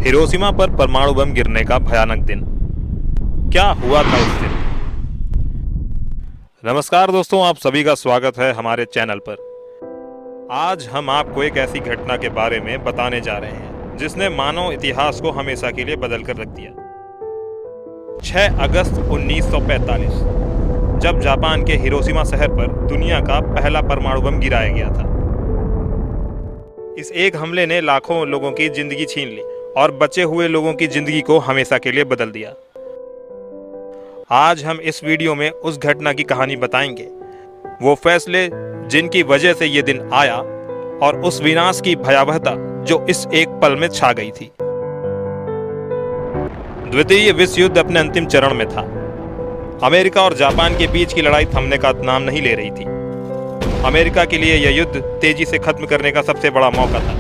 Hiroshima पर परमाणु बम गिरने का भयानक दिन। क्या हुआ था उस दिन? नमस्कार दोस्तों, आप सभी का स्वागत है हमारे चैनल पर। आज हम आपको एक ऐसी घटना के बारे में बताने जा रहे हैं जिसने मानव इतिहास को हमेशा के लिए बदल कर रख दिया। 6 अगस्त 1945 जब जापान के हिरोशिमा शहर पर दुनिया का पहला परमाणु बम गिराया गया था। इस एक हमले ने लाखों लोगों की जिंदगी छीन ली और बचे हुए लोगों की जिंदगी को हमेशा के लिए बदल दिया। आज हम इस वीडियो में उस घटना की कहानी बताएंगे, वो फैसले जिनकी वजह से ये दिन आया और उस विनाश की भयावहता जो इस एक पल में छा गई थी। द्वितीय विश्व युद्ध अपने अंतिम चरण में था। अमेरिका और जापान के बीच की लड़ाई थमने का नाम नहीं ले रही थी। अमेरिका के लिए यह युद्ध तेजी से खत्म करने का सबसे बड़ा मौका था,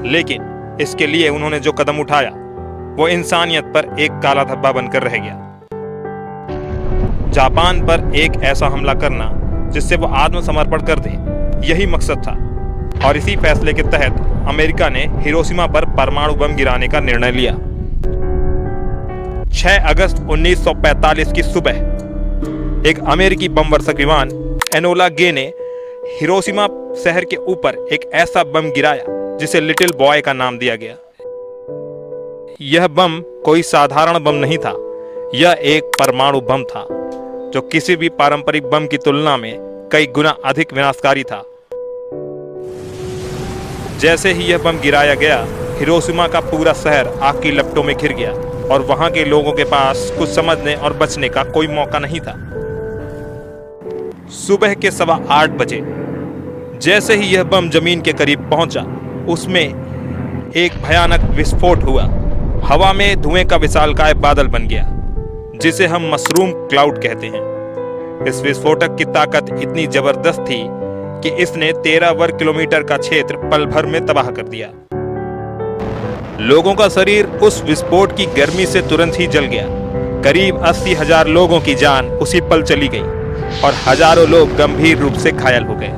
लेकिन इसके लिए उन्होंने जो कदम उठाया वो इंसानियत पर एक काला धब्बा बनकर रह गया। जापान पर एक ऐसा हमला करना जिससे वो आत्मसमर्पण कर दे, यही मकसद था। और इसी फैसले के तहत अमेरिका ने हिरोशिमा पर परमाणु बम गिराने का निर्णय लिया। 6 अगस्त 1945 की सुबह एक अमेरिकी बम वर्षक विमान एनोला गे ने हिरोशिमा शहर के ऊपर एक ऐसा बम गिराया जिसे लिटिल बॉय का नाम दिया गया। यह बम कोई साधारण बम नहीं था, यह एक परमाणु बम था जो किसी भी पारंपरिक बम की तुलना में कई गुना अधिक विनाशकारी था। जैसे ही यह बम गिराया गया, हिरोशिमा का पूरा शहर आग की लपटों में घिर गया और वहां के लोगों के पास कुछ समझने और बचने का कोई मौका नहीं था। सुबह के 8:15 बजे जैसे ही यह बम जमीन के करीब पहुंचा, उसमें एक भयानक विस्फोट हुआ। हवा में धुएं का विशालकाय बादल बन गया, जिसे हम मशरूम क्लाउड कहते हैं। इस विस्फोटक की ताकत इतनी जबरदस्त थी कि इसने 13 वर्ग किलोमीटर का क्षेत्र पल भर में तबाह कर दिया। लोगों का शरीर उस विस्फोट की गर्मी से तुरंत ही जल गया। करीब 80,000 लोगों की जान उसी पल चली गई और हजारों लोग गंभीर रूप से घायल हो गए।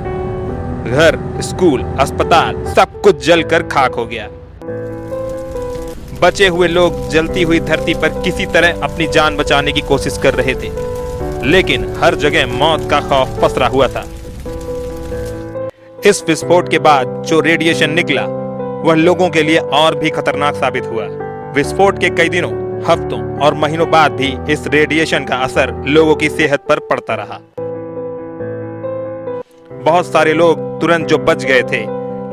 घर, स्कूल, अस्पताल सब कुछ जलकर खाक हो गया। बचे हुए लोग जलती हुई धरती पर किसी तरह अपनी जान बचाने की कोशिश कर रहे थे, लेकिन हर जगह मौत का खौफ पसरा हुआ था। इस विस्फोट के बाद जो रेडिएशन निकला वह लोगों के लिए और भी खतरनाक साबित हुआ। विस्फोट के कई दिनों, हफ्तों और महीनों बाद भी इस रेडिएशन का असर लोगों की सेहत पर पड़ता रहा। बहुत सारे लोग तुरंत जो बच गए थे,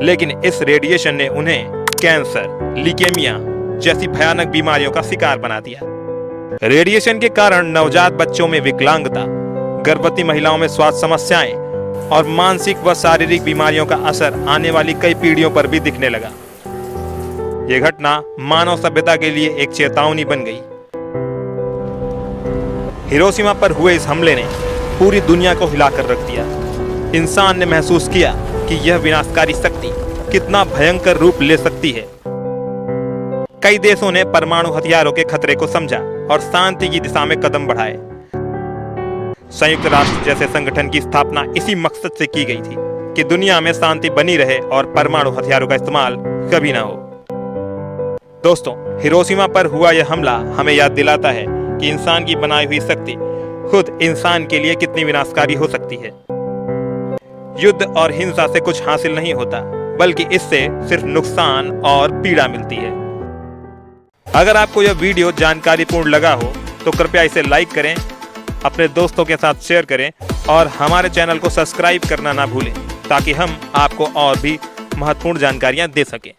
लेकिन इस रेडिएशन ने उन्हें कैंसर, लीकेमिया जैसी भयानक बीमारियों का शिकार बना दिया। रेडिएशन के कारण नवजात बच्चों में विकलांगता, गर्भवती महिलाओं में स्वास्थ्य समस्याएं और मानसिक व शारीरिक बीमारियों का असर आने वाली कई पीढ़ियों पर भी दिखने लगा। यह घटना मानव सभ्यता के लिए एक चेतावनी बन गई। हिरोशिमा पर हुए इस हमले ने पूरी दुनिया को हिलाकर रख दिया। इंसान ने महसूस किया कि यह विनाशकारी शक्ति कितना भयंकर रूप ले सकती है। कई देशों ने परमाणु हथियारों के खतरे को समझा और शांति की दिशा में कदम बढ़ाए। संयुक्त राष्ट्र जैसे संगठन की स्थापना इसी मकसद से की गई थी कि दुनिया में शांति बनी रहे और परमाणु हथियारों का इस्तेमाल कभी ना हो। दोस्तों, हिरोशिमा पर हुआ यह हमला हमें याद दिलाता है कि इंसान की बनाई हुई शक्ति खुद इंसान के लिए कितनी विनाशकारी हो सकती है। युद्ध और हिंसा से कुछ हासिल नहीं होता, बल्कि इससे सिर्फ नुकसान और पीड़ा मिलती है। अगर आपको यह वीडियो जानकारीपूर्ण लगा हो तो कृपया इसे लाइक करें, अपने दोस्तों के साथ शेयर करें और हमारे चैनल को सब्सक्राइब करना ना भूलें, ताकि हम आपको और भी महत्वपूर्ण जानकारियां दे सकें।